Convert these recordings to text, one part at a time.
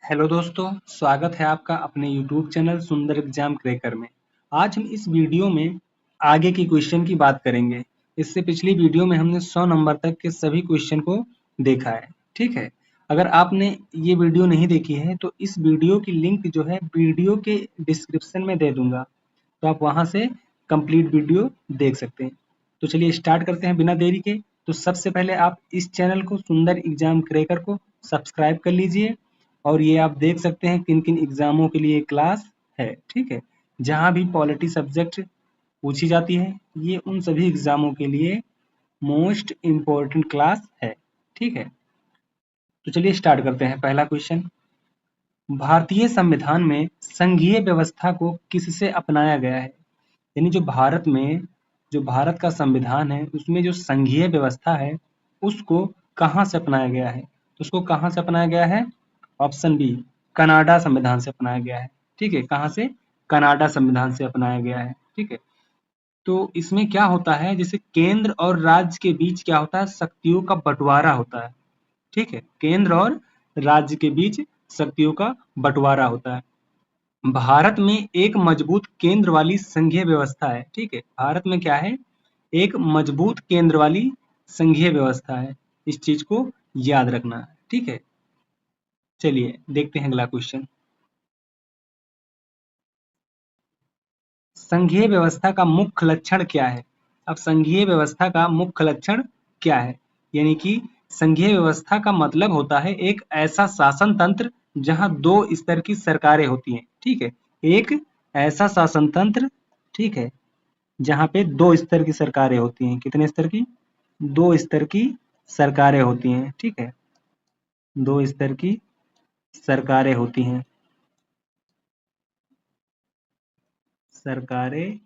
Hello दोस्तों, स्वागत है आपका अपने YouTube चैनल सुंदर एग्जाम क्रैकर में। आज हम इस वीडियो में आगे की क्वेश्चन की बात करेंगे। इससे पिछली वीडियो में हमने 100 नंबर तक के सभी क्वेश्चन को देखा है, ठीक है। अगर आपने ये वीडियो नहीं देखी है तो इस वीडियो की लिंक जो है वीडियो के डिस्क्रिप्शन में दे दूंगा, तो आप वहां से कंप्लीट वीडियो देख सकते हैं। तो चलिए स्टार्ट करते हैं बिना देरी के। तो सबसे पहले आप इस चैनल को सुंदर एग्जाम क्रैकर को सब्सक्राइब कर लीजिए और ये आप देख सकते हैं किन किन एग्जामों के लिए क्लास है, ठीक है। जहां भी पॉलिटी सब्जेक्ट पूछी जाती है ये उन सभी एग्जामों के लिए मोस्ट इम्पोर्टेंट क्लास है, ठीक है। तो चलिए स्टार्ट करते हैं। पहला क्वेश्चन, भारतीय संविधान में संघीय व्यवस्था को किससे अपनाया गया है? यानी जो भारत का संविधान है उसमें जो संघीय व्यवस्था है उसको कहाँ से अपनाया गया है? तो उसको कहाँ से अपनाया गया है? ऑप्शन बी, कनाडा संविधान से अपनाया गया है, ठीक है। कहाँ से? कनाडा संविधान से अपनाया गया है, ठीक है। तो इसमें क्या होता है, जैसे केंद्र और राज्य के बीच क्या होता है, शक्तियों का बंटवारा होता है, ठीक है। केंद्र और राज्य के बीच शक्तियों का बंटवारा होता है। भारत में एक मजबूत केंद्र वाली संघीय व्यवस्था है, ठीक है। भारत में क्या है? एक मजबूत केंद्र वाली संघीय व्यवस्था है। इस चीज को याद रखना है, ठीक है। चलिए देखते हैं अगला क्वेश्चन। संघीय व्यवस्था का मुख्य लक्षण क्या है? अब संघीय व्यवस्था का मुख्य लक्षण क्या है? यानी कि संघीय व्यवस्था का मतलब होता है एक ऐसा शासन तंत्र जहां दो स्तर की सरकारें होती हैं, ठीक है। एक ऐसा शासन तंत्र, ठीक है, जहां पे दो स्तर की सरकारें होती हैं। कितने स्तर की? दो स्तर की सरकारें होती हैं, ठीक है। दो स्तर की सरकारें होती हैं। सरकारें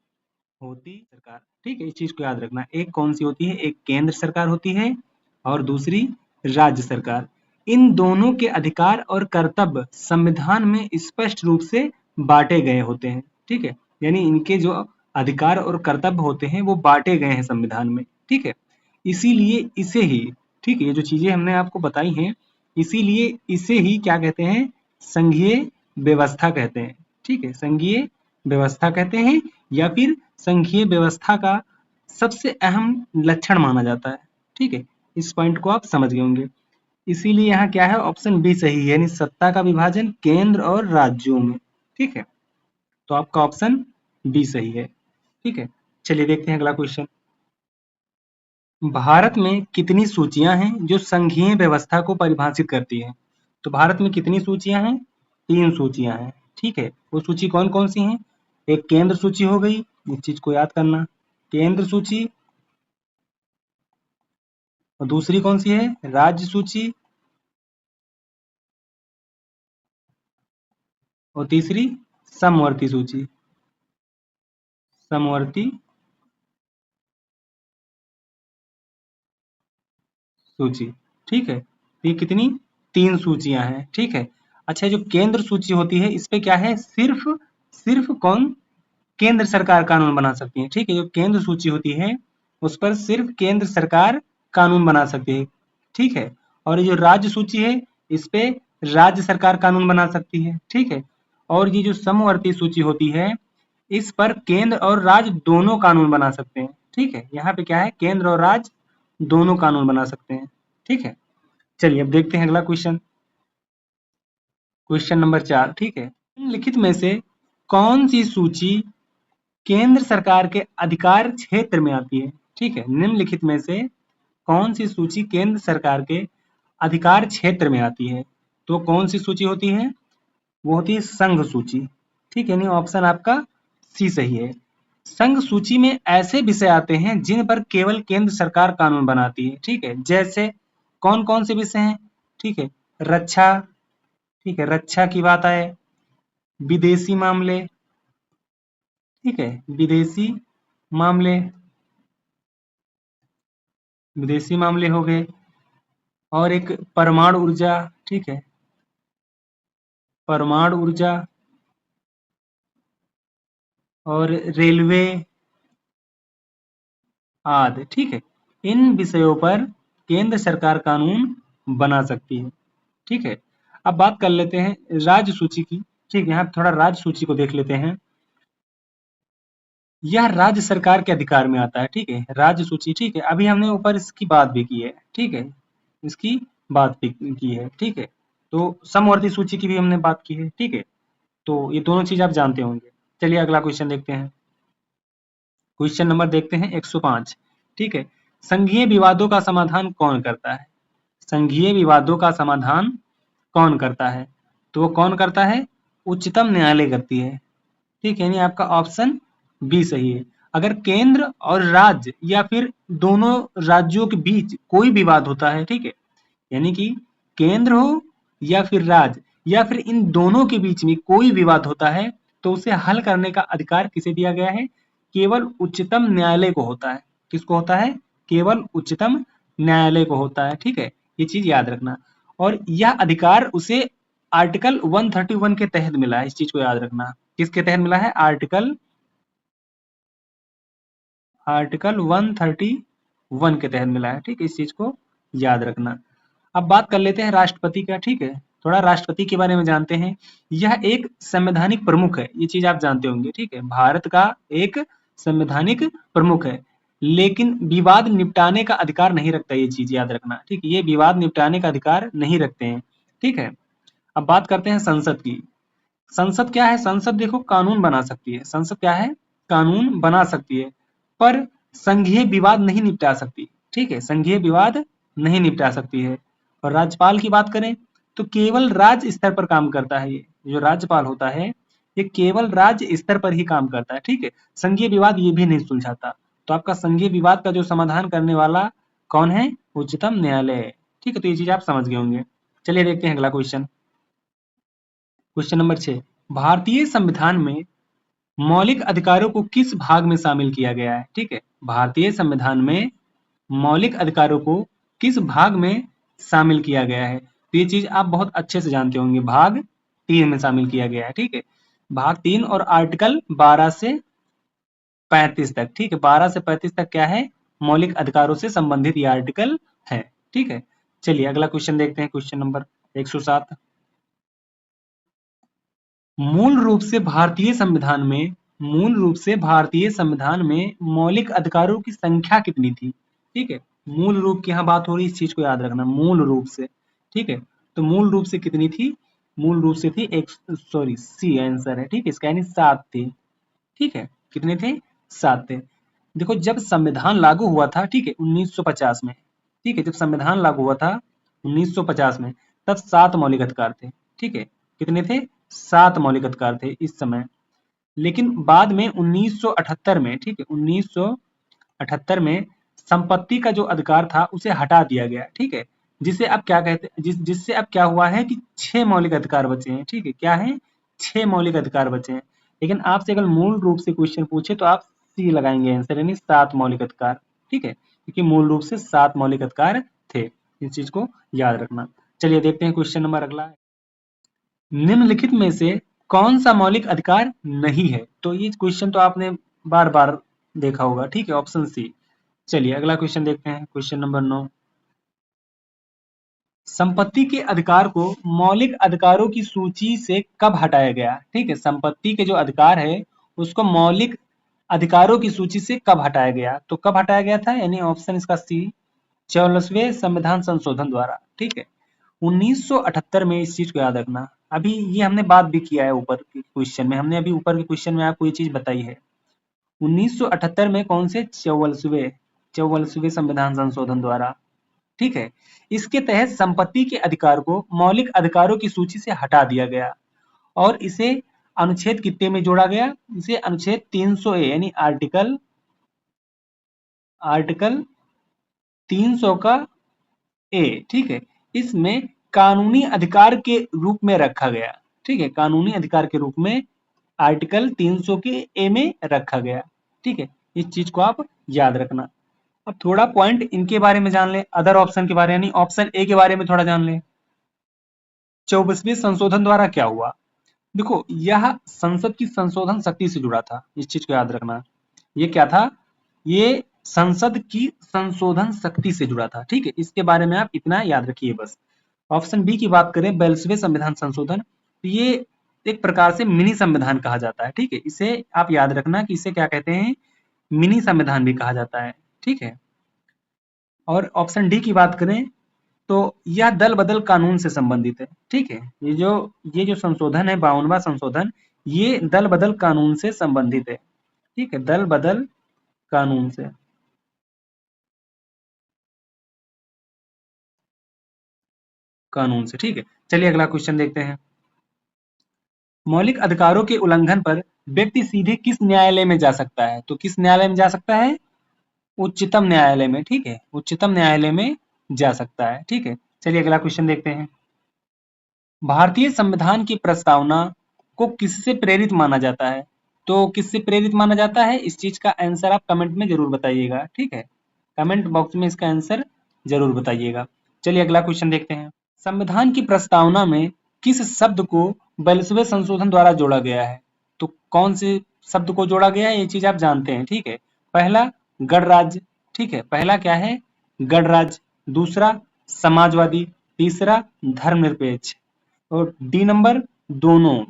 होती सरकार, ठीक है। इस चीज को याद रखना। एक कौन सी होती है? एक केंद्र सरकार होती है और दूसरी राज्य सरकार। इन दोनों के अधिकार और कर्तव्य संविधान में स्पष्ट रूप से बांटे गए होते हैं, ठीक है। यानी इनके जो अधिकार और कर्तव्य होते हैं वो बांटे गए हैं संविधान में, ठीक है। इसीलिए इसे ही, ठीक है, ये जो चीजें हमने आपको बताई हैं इसीलिए इसे ही क्या कहते हैं? संघीय व्यवस्था कहते हैं, ठीक है। संघीय व्यवस्था कहते हैं या फिर संघीय व्यवस्था का सबसे अहम लक्षण माना जाता है, ठीक है। इस पॉइंट को आप समझ गए होंगे। इसीलिए यहाँ क्या है? ऑप्शन बी सही है, यानी सत्ता का विभाजन केंद्र और राज्यों में, ठीक है। तो आपका ऑप्शन बी सही है, ठीक है। चलिए देखते हैं अगला क्वेश्चन। भारत में कितनी सूचियां हैं जो संघीय व्यवस्था को परिभाषित करती हैं? तो भारत में कितनी सूचियां हैं? 3 सूचियां हैं, ठीक है। वो सूची कौन कौन सी हैं? एक केंद्र सूची हो गई, इस चीज को याद करना, केंद्र सूची। और दूसरी कौन सी है? राज्य सूची। और तीसरी समवर्ती सूची। समवर्ती सूची, ठीक है। ये कितनी? 3 सूचियां हैं, ठीक है। अच्छा, जो केंद्र सूची होती है इस पे क्या है? सिर्फ सिर्फ कौन? केंद्र सरकार कानून बना सकती है, ठीक है। जो केंद्र सूची होती है उस पर सिर्फ केंद्र सरकार कानून बना सकती है, ठीक है। और ये जो राज्य सूची है इस पे राज्य सरकार कानून बना सकती है, ठीक है। और ये जो समवर्ती सूची होती है इस पर केंद्र और राज्य दोनों कानून बना सकते हैं, ठीक है। यहाँ पे क्या है? केंद्र और राज्य दोनों कानून बना सकते हैं, ठीक है। चलिए अब देखते हैं अगला क्वेश्चन। क्वेश्चन नंबर 4, ठीक है। निम्नलिखित में से कौन सी सूची केंद्र सरकार के अधिकार क्षेत्र में आती है? ठीक है। निम्नलिखित में से कौन सी सूची केंद्र सरकार के अधिकार क्षेत्र में आती है? तो कौन सी सूची होती है? वो होती है संघ सूची, ठीक है। नहीं, ऑप्शन आपका सी सही है। संघ सूची में ऐसे विषय आते हैं जिन पर केवल केंद्र सरकार कानून बनाती है, ठीक है। जैसे कौन कौन से विषय हैं? ठीक है, रक्षा, ठीक है, रक्षा की बात आए, विदेशी मामले, ठीक है, विदेशी मामले, विदेशी मामले हो गए। और एक परमाणु ऊर्जा, ठीक है, परमाणु ऊर्जा। और रेलवे आदि, ठीक है। इन विषयों पर केंद्र सरकार कानून बना सकती है, ठीक है। अब बात कर लेते हैं राज्य सूची की। ठीक है, यहाँ थोड़ा राज्य सूची को देख लेते हैं। यह राज्य सरकार के अधिकार में आता है। ठीक है, राज्य सूची। ठीक है, अभी हमने ऊपर इसकी बात भी की है। ठीक है, इसकी बात भी की है। ठीक है, तो समवर्ती सूची की भी हमने बात की है। ठीक है, तो ये दोनों चीज आप जानते होंगे। चलिए अगला क्वेश्चन देखते हैं। क्वेश्चन नंबर देखते हैं 105। ठीक है, संघीय विवादों का समाधान कौन करता है? संघीय विवादों का समाधान कौन करता है? तो वो कौन करता है? उच्चतम न्यायालय करती है। ठीक है, यानी आपका ऑप्शन बी सही है। अगर केंद्र और राज्य या फिर दोनों राज्यों के बीच कोई विवाद होता है, ठीक है, यानी कि केंद्र हो या फिर राज्य या फिर इन दोनों के बीच में कोई विवाद होता है, तो उसे हल करने का अधिकार किसे दिया गया है? केवल उच्चतम न्यायालय को होता है। किसको होता है? केवल उच्चतम न्यायालय को होता है। ठीक है, ये चीज याद रखना। और यह अधिकार उसे आर्टिकल 131 के तहत मिला है। इस चीज को याद रखना। किसके तहत मिला है? आर्टिकल आर्टिकल 131 के तहत मिला है। ठीक है, इस चीज को याद रखना। अब बात कर लेते हैं राष्ट्रपति का। ठीक है, थोड़ा राष्ट्रपति के बारे में जानते हैं। यह एक संवैधानिक प्रमुख है। ये चीज आप जानते होंगे। ठीक है, भारत का एक संवैधानिक प्रमुख है, लेकिन विवाद निपटाने का अधिकार नहीं रखता। ये चीज याद रखना। ठीक है, ये विवाद निपटाने का अधिकार नहीं रखते हैं। ठीक है, अब बात करते हैं संसद की। संसद क्या है? संसद देखो कानून बना सकती है। संसद क्या है? कानून बना सकती है, पर संघीय विवाद नहीं निपटा सकती। ठीक है, संघीय विवाद नहीं निपटा सकती है। और राज्यपाल की बात करें तो केवल राज्य स्तर पर काम करता है। ये जो राज्यपाल होता है, ये केवल राज्य स्तर पर ही काम करता है। ठीक है, संघीय विवाद ये भी नहीं सुलझाता। तो आपका संघीय विवाद का जो समाधान करने वाला कौन है? उच्चतम न्यायालय। ठीक है, तो ये चीज आप समझ गए होंगे। चलिए देखते हैं अगला क्वेश्चन। Question number 6। भारतीय संविधान में मौलिक अधिकारों को किस भाग में शामिल किया गया है? ठीक है, भारतीय संविधान में मौलिक अधिकारों को किस भाग में शामिल किया गया है? तो ये चीज आप बहुत अच्छे से जानते होंगे। भाग 3 में शामिल किया गया है। ठीक है, भाग 3 और आर्टिकल 12 से 35 तक। ठीक है, 12 से 35 तक क्या है? मौलिक अधिकारों से संबंधित ये आर्टिकल है। ठीक है, चलिए अगला क्वेश्चन देखते हैं। Question number 107। मूल रूप से भारतीय संविधान में मौलिक अधिकारों की संख्या कितनी थी? ठीक है, मूल रूप की यहाँ बात हो रही है, इस चीज को याद रखना। मूल रूप से। ठीक है, तो मूल रूप से कितनी थी? मूल रूप से थी एक, सॉरी सी आंसर है। ठीक है, इसका यानी 7 थी। ठीक है, कितने थे? 7 थे। देखो जब संविधान लागू हुआ था, ठीक है, 1950 में। ठीक है, जब संविधान लागू हुआ था 1950 में, तब 7 मौलिक अधिकार थे। ठीक है, कितने थे? 7 मौलिक अधिकार थे इस समय। लेकिन बाद में 1978 में, ठीक है, 1978 में संपत्ति का जो अधिकार था उसे हटा दिया गया। ठीक है, जिसे अब क्या कहते जिससे अब क्या हुआ है कि 6 मौलिक अधिकार बचे हैं। ठीक है, क्या है? 6 मौलिक अधिकार बचे हैं। लेकिन आपसे अगर मूल रूप से क्वेश्चन पूछे तो आप सी लगाएंगे आंसर, यानी 7 मौलिक अधिकार। ठीक है, क्योंकि मूल रूप से 7 मौलिक अधिकार थे। इस चीज को याद रखना। चलिए देखते हैं क्वेश्चन नंबर अगला। निम्नलिखित में से कौन सा मौलिक अधिकार नहीं है? तो ये क्वेश्चन तो आपने बार बार देखा होगा। ठीक है, ऑप्शन सी। चलिए अगला क्वेश्चन देखते हैं। Question number 9। संपत्ति के अधिकार को मौलिक अधिकारों की सूची से कब हटाया गया? ठीक है, संपत्ति के जो अधिकार है उसको मौलिक अधिकारों की सूची से कब हटाया गया? तो कब हटाया गया था? यानी ऑप्शन इसका सी, 44वें संविधान संशोधन द्वारा। ठीक है, 1978 में। इस चीज को याद रखना। अभी ये हमने बात भी किया है ऊपर के क्वेश्चन में। हमने अभी ऊपर के क्वेश्चन में आपको ये चीज बताई है। 1978 में कौन से? 44वें संविधान संशोधन द्वारा। ठीक है, इसके तहत संपत्ति के अधिकार को मौलिक अधिकारों की सूची से हटा दिया गया और इसे अनुच्छेद कितने में जोड़ा गया? इसे अनुच्छेद 300 ए, यानी आर्टिकल 300 का ए। ठीक है, इसमें कानूनी अधिकार के रूप में रखा गया। ठीक है, कानूनी अधिकार के रूप में आर्टिकल 300 के ए में रखा गया। ठीक है, इस चीज को आप याद रखना। अब थोड़ा पॉइंट इनके बारे में जान ले, अदर ऑप्शन के बारे, यानी ऑप्शन ए के बारे में थोड़ा जान ले। 24वें संशोधन द्वारा क्या हुआ? देखो यह संसद की संशोधन शक्ति से जुड़ा था। इस चीज को याद रखना। ये क्या था? ये संसद की संशोधन शक्ति से जुड़ा था। ठीक है, इसके बारे में आप इतना याद रखिए बस। ऑप्शन बी की बात करें 42वें संविधान संशोधन, तो ये एक प्रकार से मिनी संविधान कहा जाता है, ठीक है। इसे आप याद रखना कि इसे क्या कहते हैं, मिनी संविधान भी कहा जाता है, ठीक है। और ऑप्शन डी की बात करें तो यह दल बदल कानून से संबंधित है, ठीक है। ये जो संशोधन है 52वां संशोधन, ये दल बदल कानून से संबंधित है, ठीक है, दल बदल कानून से। ठीक है। चलिए अगला क्वेश्चन देखते हैं। मौलिक अधिकारों के उल्लंघन पर व्यक्ति सीधे किस न्यायालय में जा सकता है? तो किस न्यायालय में जा सकता है? उच्चतम न्यायालय में, ठीक है, उच्चतम न्यायालय में जा सकता है, ठीक है। चलिए अगला क्वेश्चन देखते हैं। भारतीय संविधान की प्रस्तावना को किससे प्रेरित माना जाता है? तो किससे प्रेरित माना जाता है, इस चीज का आंसर आप कमेंट में जरूर बताइएगा, ठीक है। कमेंट बॉक्स में इसका आंसर जरूर बताइएगा। चलिए अगला क्वेश्चन देखते हैं। संविधान की प्रस्तावना में किस शब्द को 42वें संशोधन द्वारा जोड़ा गया है? तो कौन से शब्द को जोड़ा गया है, ये चीज आप जानते हैं, ठीक है। पहला गणराज्य, ठीक है, पहला क्या है, गणराज्य। दूसरा समाजवादी। तीसरा धर्मनिरपेक्ष। और डी नंबर दोनों,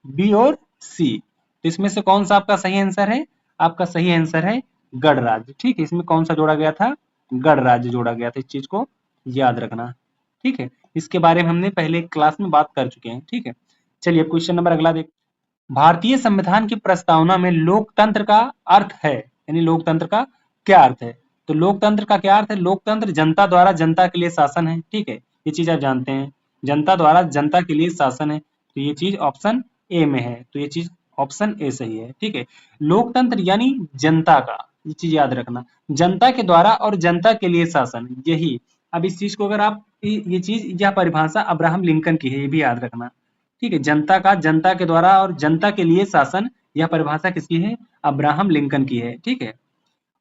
बी और सी। तो इसमें से कौन सा आपका सही आंसर है? आपका सही आंसर है गणराज्य, ठीक है। इसमें कौन सा जोड़ा गया था? गणराज्य जोड़ा गया था, इस चीज को याद रखना, ठीक है। इसके बारे में हमने पहले क्लास में बात कर चुके हैं, ठीक है। चलिए क्वेश्चन नंबर अगला देख। भारतीय संविधान की प्रस्तावना में लोकतंत्र का अर्थ है, यानी लोकतंत्र का क्या अर्थ है? तो लोकतंत्र का क्या अर्थ है? लोकतंत्र जनता द्वारा जनता के लिए शासन है, ठीक है, ये चीज आप जानते हैं। जनता द्वारा जनता के लिए शासन है, तो ये चीज ऑप्शन ए में है, तो ये चीज ऑप्शन ए सही है, ठीक है। लोकतंत्र यानी जनता का, ये चीज याद रखना, जनता के द्वारा और जनता के लिए शासन, यही। अब इस चीज को अगर आप ये चीज, यह परिभाषा अब्राहम लिंकन की है, ये भी याद रखना, ठीक है। जनता का, जनता के द्वारा और जनता के लिए शासन, यह परिभाषा किसकी है? अब्राहम लिंकन की है, ठीक है।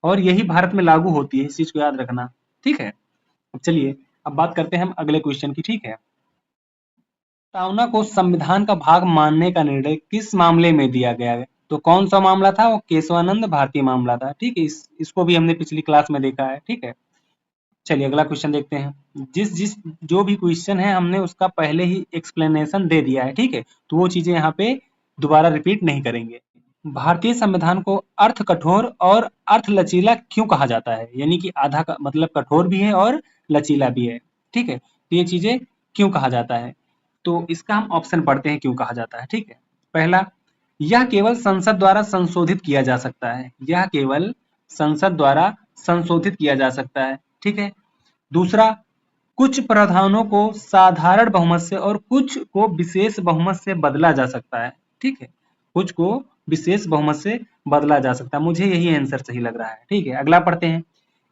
और यही भारत में लागू होती है, इस चीज को याद रखना, ठीक है। अब चलिए अब बात करते हैं हम अगले क्वेश्चन की, ठीक है। प्रस्तावना को संविधान का भाग मानने का निर्णय किस मामले में दिया गया है? तो कौन सा मामला था? वो केशवानंद भारती मामला था, ठीक है। इसको भी हमने पिछली क्लास में देखा है, ठीक है। चलिए अगला क्वेश्चन देखते हैं। जिस जिस जो भी क्वेश्चन है हमने उसका पहले ही एक्सप्लेनेशन दे दिया है, ठीक है, तो वो चीजें यहाँ पे दोबारा रिपीट नहीं करेंगे। भारतीय संविधान को अर्थ कठोर और अर्थ लचीला क्यों कहा जाता है? यानी कि आधा का मतलब कठोर भी है और लचीला भी है, ठीक है। तो ये चीजें क्यों कहा जाता है? तो इसका हम ऑप्शन पढ़ते हैं क्यों कहा जाता है, ठीक है। पहला, यह केवल संसद द्वारा संशोधित किया जा सकता है, यह केवल संसद द्वारा संशोधित किया जा सकता है, ठीक है। दूसरा, कुछ प्रावधानों को साधारण बहुमत से और कुछ को विशेष बहुमत से बदला जा सकता है, ठीक है। कुछ को विशेष बहुमत से बदला जा सकता है, मुझे यही आंसर सही लग रहा है, ठीक है। अगला पढ़ते हैं।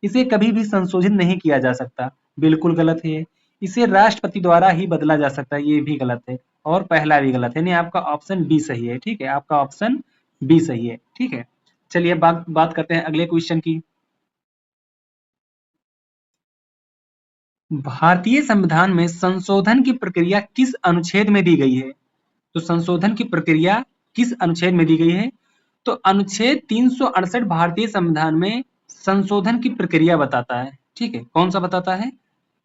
इसे कभी भी संशोधित नहीं किया जा सकता, बिल्कुल गलत है। इसे राष्ट्रपति द्वारा ही बदला जा सकता है, ये भी गलत है। और पहला भी गलत है, यानी आपका ऑप्शन बी सही है, ठीक है, आपका ऑप्शन बी सही है, ठीक है। चलिए बात करते हैं अगले क्वेश्चन की। भारतीय संविधान में संशोधन की प्रक्रिया किस अनुच्छेद में दी गई है? तो संशोधन की प्रक्रिया किस अनुच्छेद में दी गई है? तो अनुच्छेद 368 भारतीय संविधान में संशोधन की प्रक्रिया बताता है, ठीक है। कौन सा बताता है?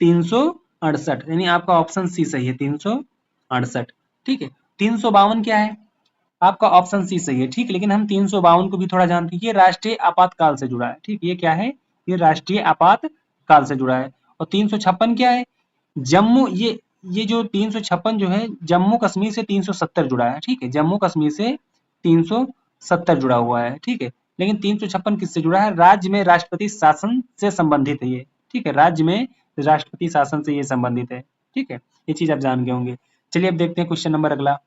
368, यानी आपका ऑप्शन सी सही है, 368, ठीक है। 352 क्या है? आपका ऑप्शन सी सही है, ठीक। लेकिन हम 352 को भी थोड़ा जानते हैं, ये राष्ट्रीय आपातकाल से जुड़ा है, ठीक। ये क्या है? ये राष्ट्रीय आपातकाल से जुड़ा है। और 356 क्या है? जम्मू, ये जो 356 जो है जम्मू कश्मीर से 370 जुड़ा है, ठीक है। जम्मू कश्मीर से 370 जुड़ा हुआ है, ठीक है। लेकिन 356 किससे जुड़ा है? राज्य में राष्ट्रपति शासन से संबंधित है ये, ठीक है। राज्य में राष्ट्रपति शासन से ये संबंधित है, ठीक है। ये चीज आप जान गए होंगे। चलिए अब देखते हैं क्वेश्चन नंबर अगला।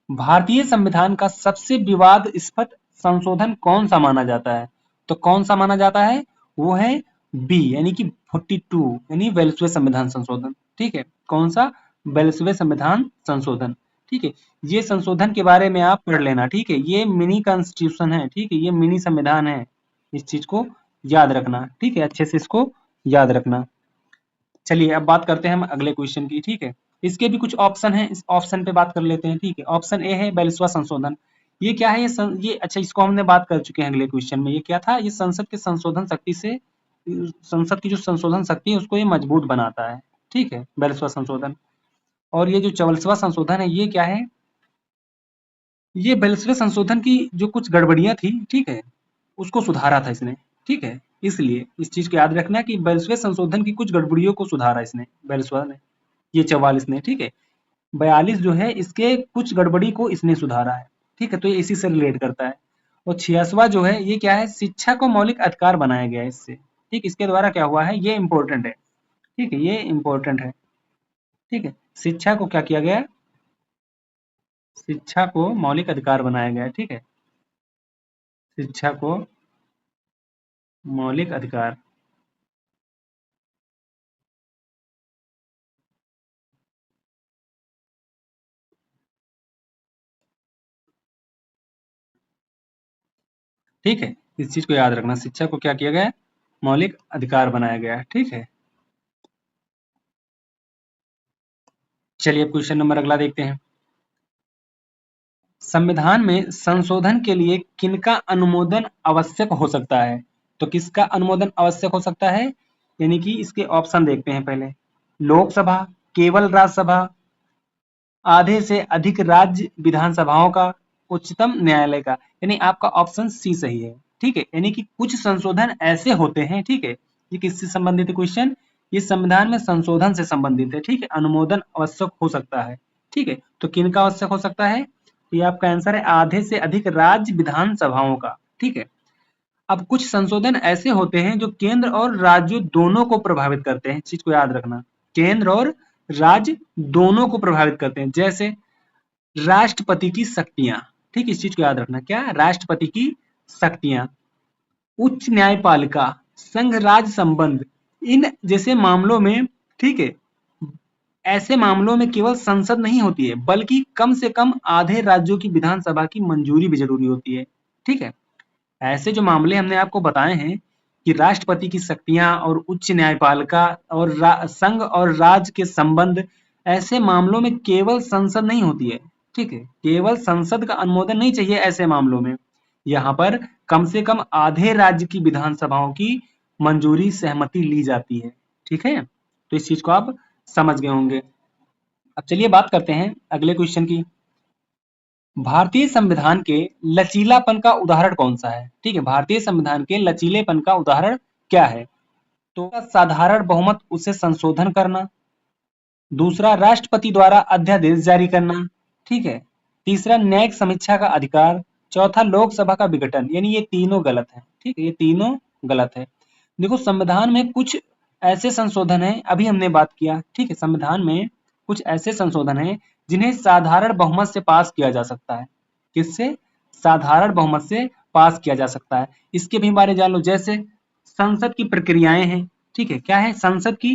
भारतीय संविधान का सबसे विवादास्पद संशोधन कौन सा माना जाता है? तो कौन सा माना जाता है? वो है बी, यानी कि 42, यानी 42वें संविधान संशोधन, ठीक है। कौन सा? 42वें संविधान संशोधन, ठीक है। ये संशोधन के बारे में आप पढ़ लेना, ठीक है। ये मिनी कॉन्स्टिट्यूशन है, ठीक है, ये मिनी संविधान है, इस चीज को याद रखना, ठीक है, अच्छे से इसको याद रखना। चलिए अब बात करते हैं हम अगले क्वेश्चन की, ठीक है। इसके भी कुछ ऑप्शन है, इस ऑप्शन पे बात कर लेते हैं, ठीक है। ऑप्शन ए है 42वां संशोधन। ये क्या है? ये अच्छा, इसको हमने बात कर चुके हैं अगले क्वेश्चन में। ये क्या था? ये संसद के संशोधन शक्ति से, संसद की जो संशोधन शक्ति है उसको ये मजबूत बनाता है, ठीक है, 42वां संशोधन। और ये जो 44वां संशोधन है ये क्या है? ये 42वें संशोधन की जो कुछ गड़बड़ियां थी, ठीक है, उसको सुधारा था इसने, ठीक है। इसलिए इस चीज को याद रखना कि 42वें संशोधन की कुछ गड़बड़ियों को सुधारा इसने, 42वां ने, ये 44 ने, ठीक है। 42 जो है इसके कुछ गड़बड़ी को इसने सुधारा है, ठीक है, तो ये इसी से रिलेट करता है। और 86वां जो है ये क्या है? शिक्षा को मौलिक अधिकार बनाया गया है इससे, ठीक, इसके द्वारा क्या हुआ है, ये इंपॉर्टेंट है, ठीक है, ये इंपॉर्टेंट है, ठीक है। शिक्षा को क्या किया गया? शिक्षा को मौलिक अधिकार बनाया गया है, ठीक है, शिक्षा को मौलिक अधिकार, ठीक है, इस चीज को याद रखना, शिक्षा को क्या किया गया है? मौलिक अधिकार बनाया गया है, ठीक है। चलिए अब क्वेश्चन नंबर अगला देखते हैं। संविधान में संशोधन के लिए किनका अनुमोदन आवश्यक हो सकता है? तो किसका अनुमोदन आवश्यक हो सकता है? यानी कि इसके ऑप्शन देखते हैं पहले। लोकसभा, केवल राज्यसभा, आधे से अधिक राज्य विधानसभाओं का, उच्चतम न्यायालय का। यानी आपका ऑप्शन सी सही है, ठीक है। यानी कि कुछ संशोधन ऐसे होते हैं, ठीक है, ये किससे संबंधित है क्वेश्चन? ये संविधान में संशोधन से संबंधित है, ठीक है, अनुमोदन आवश्यक हो सकता है, ठीक है। तो किनका आवश्यक हो सकता है? तो ये आपका आंसर है आधे से अधिक राज्य विधानसभाओं का, ठीक है। अब कुछ संशोधन ऐसे होते हैं जो केंद्र और राज्यों दोनों को प्रभावित करते हैं, इस चीज को याद रखना, केंद्र और राज्य दोनों को प्रभावित करते हैं। जैसे राष्ट्रपति की शक्तियां, ठीक, इस चीज को याद रखना, क्या? राष्ट्रपति की शक्तियां, उच्च न्यायपालिका, संघ राज्य संबंध, इन जैसे मामलों में, ठीक है, ऐसे मामलों में केवल संसद नहीं होती है बल्कि कम से कम आधे राज्यों की विधानसभा की मंजूरी भी जरूरी होती है, ठीक है। ऐसे जो मामले हमने आपको बताए हैं कि राष्ट्रपति की शक्तियां और उच्च न्यायपालिका और संघ और राज्य के संबंध, ऐसे मामलों में केवल संसद नहीं होती है, ठीक है, केवल संसद का अनुमोदन नहीं चाहिए ऐसे मामलों में। यहाँ पर कम से कम आधे राज्य की विधानसभाओं की मंजूरी, सहमति ली जाती है, ठीक है। तो इस चीज को आप समझ गए होंगे। अब चलिए बात करते हैं अगले क्वेश्चन की। भारतीय संविधान के लचीलापन का उदाहरण कौन सा है? ठीक है, भारतीय संविधान के लचीलेपन का उदाहरण क्या है? तो साधारण बहुमत उसे संशोधन करना, दूसरा राष्ट्रपति द्वारा अध्यादेश जारी करना, ठीक है, तीसरा न्यायिक समीक्षा का अधिकार, चौथा लोकसभा का विघटन। यानी ये तीनों गलत है, ठीक है, ये तीनों गलत है। देखो संविधान में कुछ ऐसे संशोधन है, अभी हमने बात किया, ठीक है, संविधान में कुछ ऐसे संशोधन है जिन्हें साधारण बहुमत से पास किया जा सकता है। किससे? साधारण बहुमत से पास किया जा सकता है। इसके भी बारे जान लो। जैसे संसद की प्रक्रियाएं हैं, ठीक है, क्या है? संसद की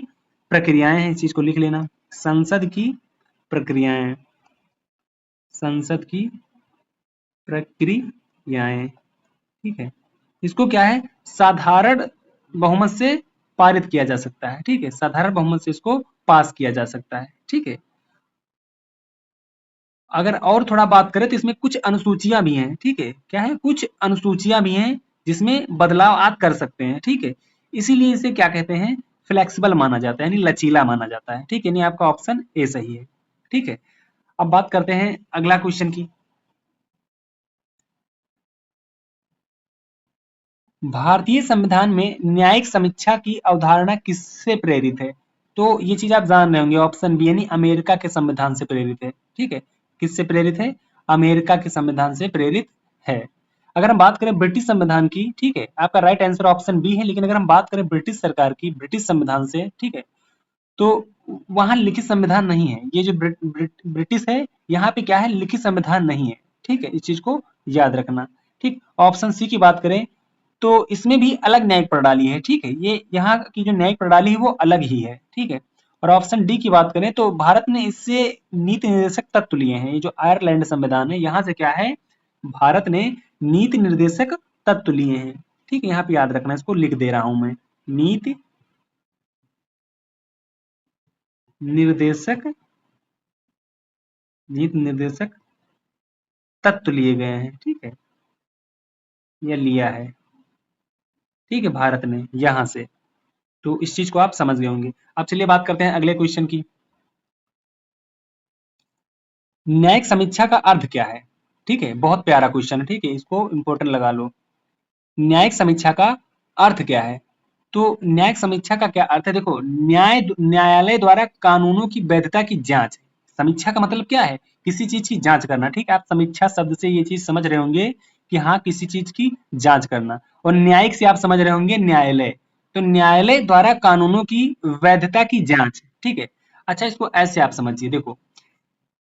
प्रक्रियाएं हैं, इस चीज को लिख लेना, संसद की प्रक्रियाएं, संसद की प्रक्रियाएं, ठीक है, इसको क्या है? साधारण बहुमत से पारित किया जा सकता है, ठीक है, साधारण बहुमत से इसको पास किया जा सकता है, ठीक है। अगर और थोड़ा बात करें तो इसमें कुछ अनुसूचियां भी हैं, ठीक है, क्या है? कुछ अनुसूचियां भी हैं जिसमें बदलाव आप कर सकते हैं, ठीक है। इसीलिए इसे क्या कहते हैं? फ्लेक्सिबल माना जाता है, यानी लचीला माना जाता है, ठीक है। यानी आपका ऑप्शन ए सही है, ठीक है। अब बात करते हैं अगला क्वेश्चन की। भारतीय संविधान में न्यायिक समीक्षा की अवधारणा किससे प्रेरित है? तो ये चीज आप जान रहे होंगे, ऑप्शन बी, यानी अमेरिका के संविधान से प्रेरित है, ठीक है। किससे प्रेरित है? अमेरिका के संविधान से प्रेरित है। अगर हम बात करें ब्रिटिश संविधान की, ठीक है, आपका राइट आंसर ऑप्शन बी है। लेकिन अगर हम बात करें ब्रिटिश सरकार की, ब्रिटिश संविधान से, ठीक है, तो वहां लिखित संविधान नहीं है। ये जो ब्रिटिश है, यहाँ पे क्या है? लिखित संविधान नहीं है, ठीक है, इस चीज को याद रखना, ठीक। ऑप्शन सी की बात करें तो इसमें भी अलग न्यायिक प्रणाली है, ठीक है, ये यहाँ की जो न्यायिक प्रणाली है वो अलग ही है, ठीक है। और ऑप्शन डी की बात करें तो भारत ने इससे नीति निर्देशक तत्व लिए हैं। ये जो आयरलैंड संविधान है, यहाँ से क्या है? भारत ने नीति निर्देशक तत्व लिए हैं, ठीक है, यहाँ पे याद रखना, इसको लिख दे रहा हूं मैं, नीति निर्देशक, नीति निर्देशक तत्व लिए गए हैं, ठीक है, यह लिया है, ठीक है, भारत ने यहाँ से। तो इस चीज को आप समझ गए होंगे। अब चलिए बात करते हैं अगले क्वेश्चन की। न्यायिक समीक्षा का अर्थ क्या है? ठीक है, बहुत प्यारा क्वेश्चन है, ठीक है, इसको इंपॉर्टेंट लगा लो। न्यायिक समीक्षा का अर्थ क्या है? तो न्यायिक समीक्षा का क्या अर्थ है? देखो, न्यायालय द्वारा कानूनों की वैधता की जांच। समीक्षा का मतलब क्या है? किसी चीज की जांच करना, ठीक है। आप समीक्षा शब्द से ये चीज समझ रहे होंगे कि हाँ, किसी चीज की जांच करना। और न्यायिक से आप समझ रहे होंगे न्यायालय। तो न्यायालय द्वारा कानूनों की वैधता की जांच, ठीक है। अच्छा, इसको ऐसे आप समझिए, देखो,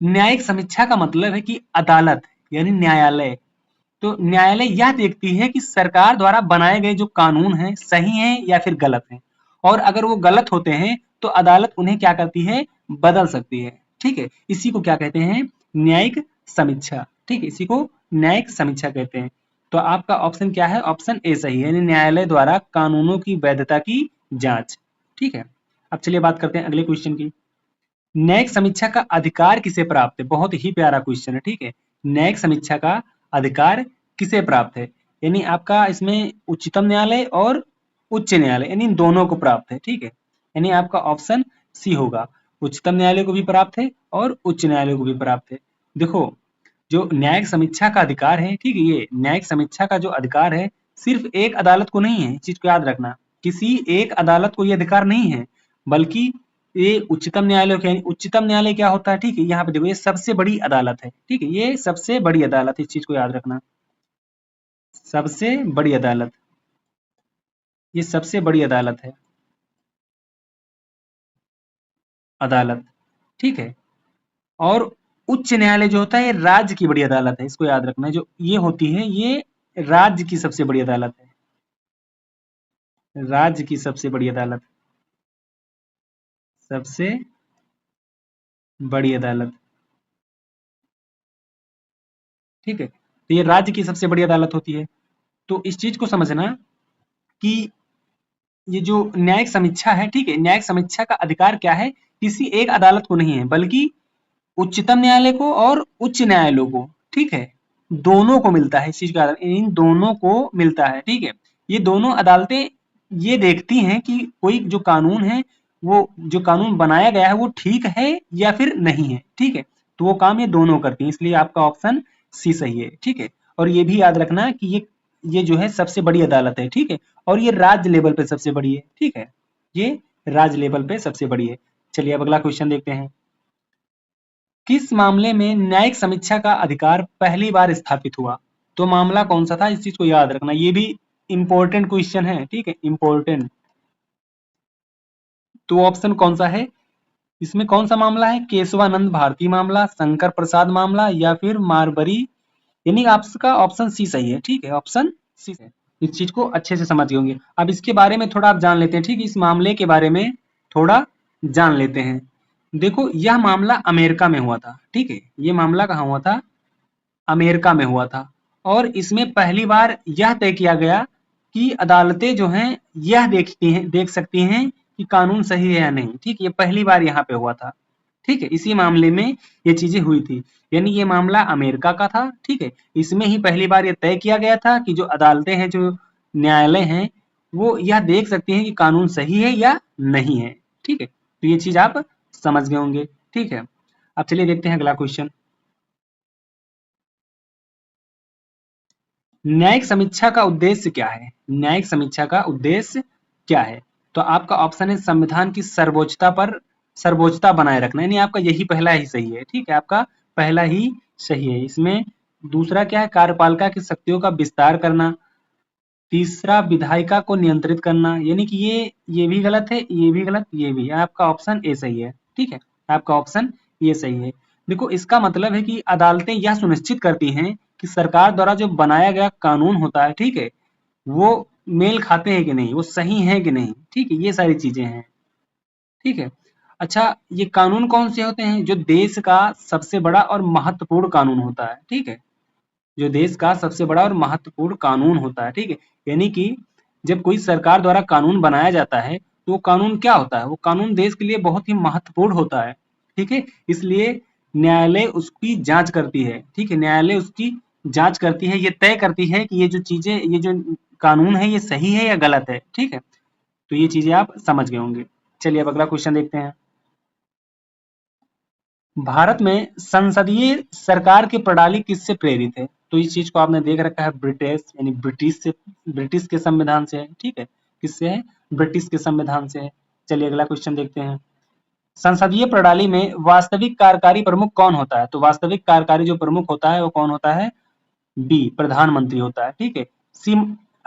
न्यायिक समीक्षा का मतलब है कि अदालत यानी न्यायालय, तो न्यायालय यह देखती है कि सरकार द्वारा बनाए गए जो कानून हैं सही हैं या फिर गलत हैं, और अगर वो गलत होते हैं तो अदालत उन्हें क्या करती है? बदल सकती है, ठीक है। इसी को क्या कहते हैं? न्यायिक समीक्षा, ठीक है, इसी को न्यायिक समीक्षा कहते हैं। तो आपका ऑप्शन क्या है? ऑप्शन ए सही है, यानी न्यायालय द्वारा कानूनों की वैधता की जांच, ठीक है। अब चलिए बात करते हैं अगले क्वेश्चन की। न्यायिक समीक्षा का अधिकार किसे प्राप्त है? बहुत ही प्यारा क्वेश्चन है, ठीक है। न्यायिक समीक्षा का अधिकार किसे प्राप्त है? यानी आपका इसमें उच्चतम न्यायालय और उच्च न्यायालय यानी इन दोनों को प्राप्त है, ठीक है। यानी आपका ऑप्शन सी होगा, उच्चतम न्यायालय को भी प्राप्त है और उच्च न्यायालय को भी प्राप्त है। देखो, जो न्यायिक समीक्षा का अधिकार है, ठीक है, ये न्यायिक समीक्षा का जो अधिकार है सिर्फ एक अदालत को नहीं है, इस चीज को याद रखना। किसी एक अदालत को ये अधिकार नहीं है, बल्कि ये उच्चतम न्यायालय के, उच्चतम न्यायालय क्या होता है? ठीक है, यहाँ पे देखो, ये सबसे बड़ी अदालत है, ठीक है, ये सबसे बड़ी अदालत है, इस चीज को याद रखना। सबसे बड़ी अदालत, ये सबसे बड़ी अदालत है, अदालत, ठीक है। और उच्च न्यायालय जो होता है ये राज्य की बड़ी अदालत है, इसको याद रखना। जो ये होती है ये राज्य की सबसे बड़ी अदालत है, राज्य की सबसे बड़ी अदालत, सबसे बड़ी अदालत, ठीक है। तो ये राज्य की सबसे बड़ी अदालत होती है। तो इस चीज को समझना कि ये जो न्यायिक समीक्षा है, ठीक है, न्यायिक समीक्षा का अधिकार क्या है? किसी एक अदालत को नहीं है, बल्कि उच्चतम न्यायालय को और उच्च न्यायालयों को, ठीक है, दोनों को मिलता है। इस चीज का, इन दोनों को मिलता है, ठीक है। ये दोनों अदालतें ये देखती हैं कि कोई जो कानून है, वो जो कानून बनाया गया है वो ठीक है या फिर नहीं है, ठीक है। तो वो काम ये दोनों करती हैं, इसलिए आपका ऑप्शन सी सही है, ठीक है। और ये भी याद रखना कि ये जो है सबसे बड़ी अदालत है, ठीक है, और ये राज्य लेवल पे सबसे बड़ी है, ठीक है, ये राज्य लेवल पे सबसे बड़ी है। चलिए अब अगला क्वेश्चन देखते हैं। किस मामले में न्यायिक समीक्षा का अधिकार पहली बार स्थापित हुआ? तो मामला कौन सा था? इस चीज को याद रखना, ये भी इंपॉर्टेंट क्वेश्चन है, ठीक है, इंपॉर्टेंट। तो ऑप्शन कौन सा है इसमें? कौन सा मामला है? केशवानंद भारती मामला, शंकर प्रसाद मामला, या फिर मारबरी? यानी आपका ऑप्शन सी सही है, ठीक है, ऑप्शन सी है। इस चीज को अच्छे से समझ गए होंगे। अब इसके बारे में थोड़ा आप जान लेते हैं, ठीक है, इस मामले के बारे में थोड़ा जान लेते हैं। देखो, यह मामला अमेरिका में हुआ था, ठीक है, ये मामला कहाँ हुआ था? अमेरिका में हुआ था। और इसमें पहली बार यह तय किया गया कि अदालतें जो हैं यह देख सकती हैं कि कानून सही है या नहीं, ठीक, ये पहली बार यहाँ पे हुआ था, ठीक है, इसी मामले में ये चीजें हुई थी। यानी ये मामला अमेरिका का था, ठीक है, इसमें ही पहली बार ये तय किया गया था कि जो अदालतें हैं, जो न्यायालय हैं, वो यह देख सकते हैं कि कानून सही है या नहीं है, ठीक है। तो ये चीज आप समझ गए होंगे, ठीक है। अब चलिए देखते हैं अगला क्वेश्चन। न्यायिक समीक्षा का उद्देश्य क्या है? न्यायिक समीक्षा का उद्देश्य क्या है? तो आपका ऑप्शन है संविधान की सर्वोच्चता बनाए रखना, यानी आपका यही पहला ही सही है, ठीक है, आपका पहला ही सही है। इसमें दूसरा क्या है? कार्यपालिका की शक्तियों का विस्तार करना। तीसरा विधायिका को नियंत्रित करना, यानी कि ये भी गलत है, ये भी गलत, ये भी। आपका ऑप्शन ए सही है, ठीक है, आपका ऑप्शन ये सही है। देखो, इसका मतलब है कि अदालतें यह सुनिश्चित करती हैं कि सरकार द्वारा जो बनाया गया कानून होता है, ठीक है, वो मेल खाते हैं कि नहीं, वो सही है कि नहीं, ठीक है, ये सारी चीजें हैं, ठीक है। अच्छा, ये कानून कौन से होते हैं? जो देश का सबसे बड़ा और महत्वपूर्ण कानून होता है, ठीक है, जो देश का सबसे बड़ा और महत्वपूर्ण कानून होता है, ठीक है। यानी कि जब कोई सरकार द्वारा कानून बनाया जाता है तो वो कानून क्या होता है? वो कानून देश के लिए बहुत ही महत्वपूर्ण होता है, ठीक है। इसलिए न्यायालय उसकी जांच करती है, ठीक है, न्यायालय उसकी जांच करती है, ये तय करती है कि ये जो चीजें, ये जो कानून है ये सही है या गलत है, ठीक है। तो ये चीजें आप समझ गए होंगे। चलिए अब अगला क्वेश्चन देखते हैं। भारत में संसदीय सरकार की प्रणाली किससे प्रेरित है? तो इस चीज को आपने देख रखा है, ब्रिटिश यानी ब्रिटिश के संविधान से है। ठीक है, किससे है? ब्रिटिश के संविधान से है। चलिए अगला क्वेश्चन देखते हैं। संसदीय प्रणाली में वास्तविक कार्यकारी प्रमुख कौन होता है? तो वास्तविक कार्यकारी जो प्रमुख होता है वो कौन होता है? बी, प्रधानमंत्री होता है। ठीक है, सी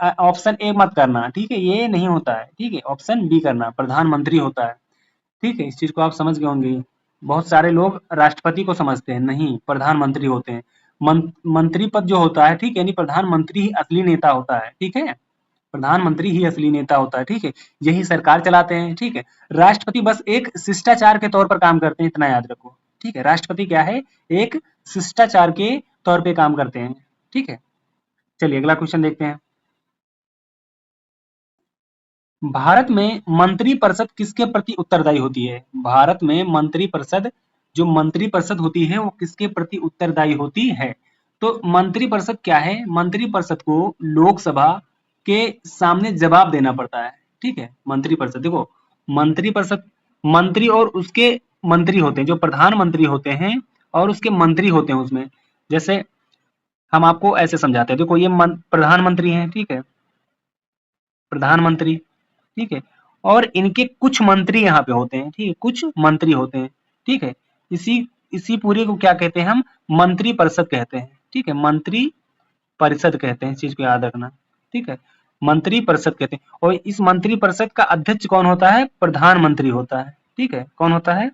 ऑप्शन ए मत करना, ठीक है, ये नहीं होता है। ठीक है, ऑप्शन बी करना, प्रधानमंत्री होता है। ठीक है, इस चीज को आप समझ गए होंगे। बहुत सारे लोग राष्ट्रपति को समझते हैं, नहीं, प्रधानमंत्री होते हैं। मंत्री पद जो होता है, ठीक है, यानी प्रधानमंत्री ही असली नेता होता है। ठीक है, प्रधानमंत्री ही असली नेता होता है। ठीक है, यही सरकार चलाते हैं। ठीक है, राष्ट्रपति बस एक शिष्टाचार के तौर पर काम करते हैं, इतना याद रखो। ठीक है, राष्ट्रपति क्या है? एक शिष्टाचार के तौर पे काम करते हैं। ठीक है, चलिए अगला क्वेश्चन देखते हैं। भारत में मंत्रिपरिषद किसके प्रति उत्तरदायी होती है? भारत में मंत्रिपरिषद, जो मंत्रिपरिषद होती है वो किसके प्रति उत्तरदायी होती है? तो मंत्रिपरिषद क्या है? मंत्रिपरिषद को लोकसभा के सामने जवाब देना पड़ता है। ठीक है, मंत्रिपरिषद देखो, मंत्रिपरिषद, मंत्री और उसके मंत्री होते हैं, जो प्रधानमंत्री होते हैं और उसके मंत्री होते हैं उसमें। जैसे हम आपको ऐसे समझाते हैं, देखो ये प्रधानमंत्री हैं, ठीक है, प्रधानमंत्री, ठीक है, और इनके कुछ मंत्री यहाँ पे होते हैं। ठीक है, कुछ मंत्री होते हैं। ठीक है, इसी इसी पूरे को क्या कहते हैं? हम मंत्री परिषद कहते हैं। ठीक है, मंत्री परिषद कहते हैं, इस चीज को याद रखना। ठीक है, मंत्री परिषद कहते हैं। और इस मंत्री परिषद का अध्यक्ष कौन होता है? प्रधानमंत्री होता है। ठीक है, कौन होता है?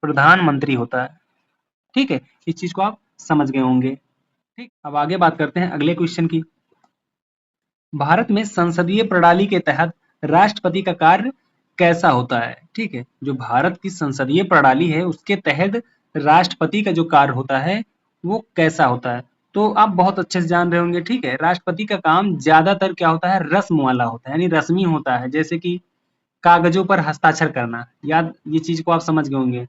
प्रधानमंत्री होता है। ठीक है, इस चीज को आप समझ गए होंगे। ठीक, अब आगे बात करते हैं अगले क्वेश्चन की। भारत में संसदीय प्रणाली के तहत राष्ट्रपति का कार्य कैसा होता है? ठीक है, जो भारत की संसदीय प्रणाली है उसके तहत राष्ट्रपति का जो कार्य होता है वो कैसा होता है? तो आप बहुत अच्छे से जान रहे होंगे। ठीक है, राष्ट्रपति का काम ज्यादातर क्या होता है? रस्म वाला होता है, यानी रस्मी होता है, जैसे कि कागजों पर हस्ताक्षर करना। याद, ये चीज को आप समझ गए होंगे।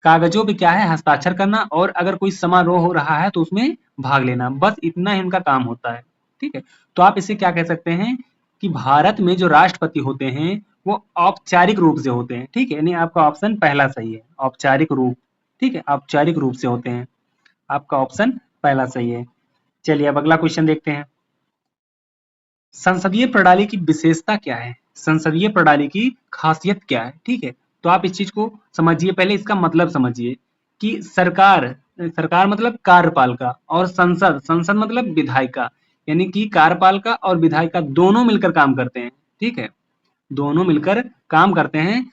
कागजों पे क्या है? हस्ताक्षर करना, और अगर कोई समारोह हो रहा है तो उसमें भाग लेना, बस इतना ही उनका काम होता है। ठीक है, तो आप इसे क्या कह सकते हैं कि भारत में जो राष्ट्रपति होते हैं वो औपचारिक रूप से होते हैं। ठीक है, यानी आपका ऑप्शन पहला सही है, औपचारिक रूप। ठीक है, औपचारिक रूप से होते हैं, आपका ऑप्शन पहला सही है। चलिए अब अगला क्वेश्चन देखते हैं। संसदीय प्रणाली की विशेषता क्या है? संसदीय प्रणाली की खासियत क्या है? ठीक है, तो आप इस चीज को समझिए, पहले इसका मतलब समझिए कि सरकार, सरकार मतलब कार्यपालिका, और संसद, संसद मतलब विधायिका, यानी कि कार्यपालिका और विधायिका दोनों मिलकर काम करते हैं। ठीक है, दोनों मिलकर काम करते हैं।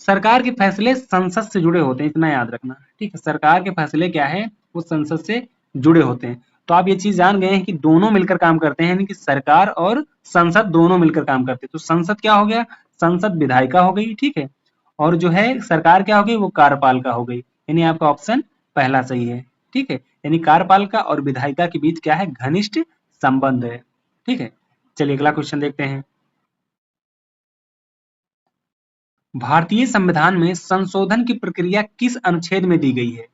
सरकार के फैसले संसद से जुड़े होते हैं, इतना याद रखना। ठीक है, सरकार के फैसले क्या है? वो संसद से जुड़े होते हैं। तो आप ये चीज जान गए हैं कि दोनों मिलकर काम करते हैं, यानी कि सरकार और संसद दोनों मिलकर काम करते हैं। तो संसद क्या हो गया? संसद विधायिका हो गई। ठीक है, और जो है सरकार क्या हो गई? वो कार्यपालिका हो गई। यानी आपका ऑप्शन पहला सही है। ठीक है, यानी कार्यपालिका और विधायिका के बीच क्या है? घनिष्ठ संबंध है। ठीक है, चलिए अगला क्वेश्चन देखते हैं। भारतीय संविधान में संशोधन की प्रक्रिया किस अनुच्छेद में दी गई है?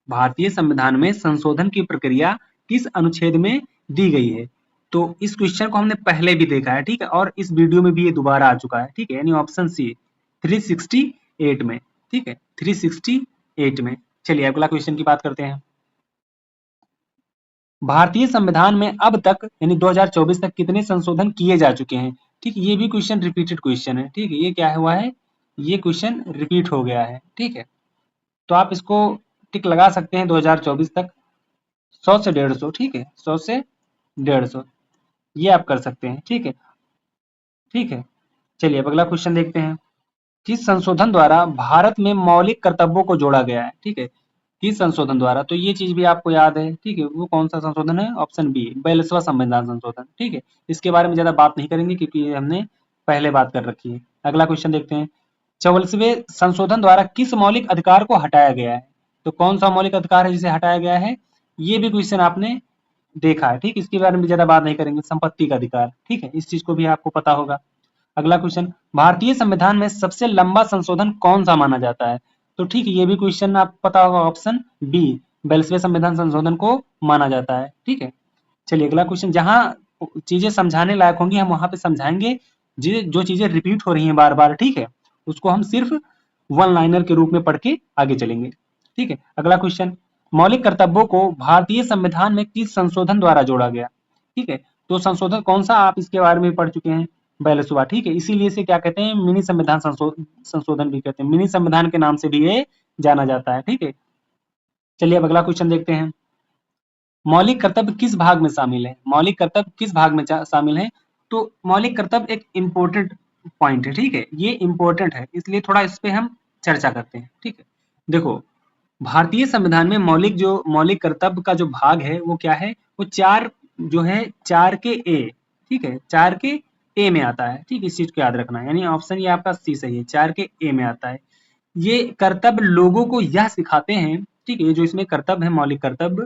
भारतीय संविधान में संशोधन की प्रक्रिया किस अनुच्छेद में दी गई है? तो इस क्वेश्चन को हमने पहले भी देखा है। ठीक है, और इस वीडियो में भी ये दोबारा आ चुका है। ठीक है, यानी ऑप्शन सी, 368 में। ठीक है, 368 में। चलिए अगला क्वेश्चन की बात करते हैं। भारतीय संविधान में अब तक यानी 2024 तक कितने संशोधन किए जा चुके हैं? ठीक है, ये भी क्वेश्चन रिपीटेड क्वेश्चन है। ठीक है, ये क्या हुआ है? ये क्वेश्चन रिपीट हो गया है। ठीक है, तो आप इसको टिक लगा सकते हैं 2024 तक, 100 से 150। ठीक है, 100 से 150 ये आप कर सकते हैं। ठीक है, ठीक है, चलिए अब अगला क्वेश्चन देखते हैं। किस संशोधन द्वारा भारत में मौलिक कर्तव्यों को जोड़ा गया है? ठीक है, किस संशोधन द्वारा? तो ये चीज भी आपको याद है। ठीक है, वो कौन सा संशोधन है? ऑप्शन बी, 42वां संविधान संशोधन। ठीक है, इसके बारे में ज्यादा बात नहीं करेंगे क्योंकि ये हमने पहले बात कर रखी है। अगला क्वेश्चन देखते हैं। 44वें संशोधन द्वारा किस मौलिक अधिकार को हटाया गया है? तो कौन सा मौलिक अधिकार है जिसे हटाया गया है? ये भी क्वेश्चन आपने देखा है। ठीक, इसके बारे में ज्यादा बात नहीं करेंगे। संपत्ति का अधिकार। ठीक है, इस चीज को भी आपको पता होगा। अगला क्वेश्चन, भारतीय संविधान में सबसे लंबा संशोधन कौन सा माना जाता है? तो ठीक है, ये भी क्वेश्चन आपको पता होगा, ऑप्शन बी, 42वें संविधान संशोधन को माना जाता है। ठीक है, चलिए अगला क्वेश्चन, जहां चीजें समझाने लायक होंगी हम वहां पे समझाएंगे, जो चीजें रिपीट हो रही हैं बार बार, ठीक है, उसको हम सिर्फ वन लाइनर के रूप में पढ़ के आगे चलेंगे। ठीक है, अगला क्वेश्चन, मौलिक कर्तव्यों को भारतीय संविधान में किस संशोधन द्वारा जोड़ा गया? ठीक है, तो संशोधन कौन सा, आप इसके बारे में पढ़ चुके हैं, बैलेसुआ। ठीक है, इसीलिए इसे क्या कहते हैं, मिनी संविधान संशोधन भी कहते हैं, मिनी संविधान के नाम से भी ये जाना जाता है। ठीक है, चलिए अब अगला क्वेश्चन देखते हैं, मौलिक कर्तव्य किस भाग में शामिल है? मौलिक कर्तव्य किस भाग में शामिल है? तो मौलिक कर्तव्य एक इम्पोर्टेंट पॉइंट है। ठीक है, ये इम्पोर्टेंट है, इसलिए थोड़ा इस पे हम चर्चा करते हैं। ठीक है, देखो, भारतीय संविधान में मौलिक कर्तव्य का जो भाग है वो क्या है, वो चार जो है, 4 के ए, ठीक है, 4 के ए में आता है। ठीक है, इस चीज को याद रखना है, यानी ऑप्शन ये आपका सी सही है, 4 के ए में आता है। ये कर्तव्य लोगों को यह सिखाते हैं, ठीक है, जो इसमें कर्तव्य है, मौलिक कर्तव्य,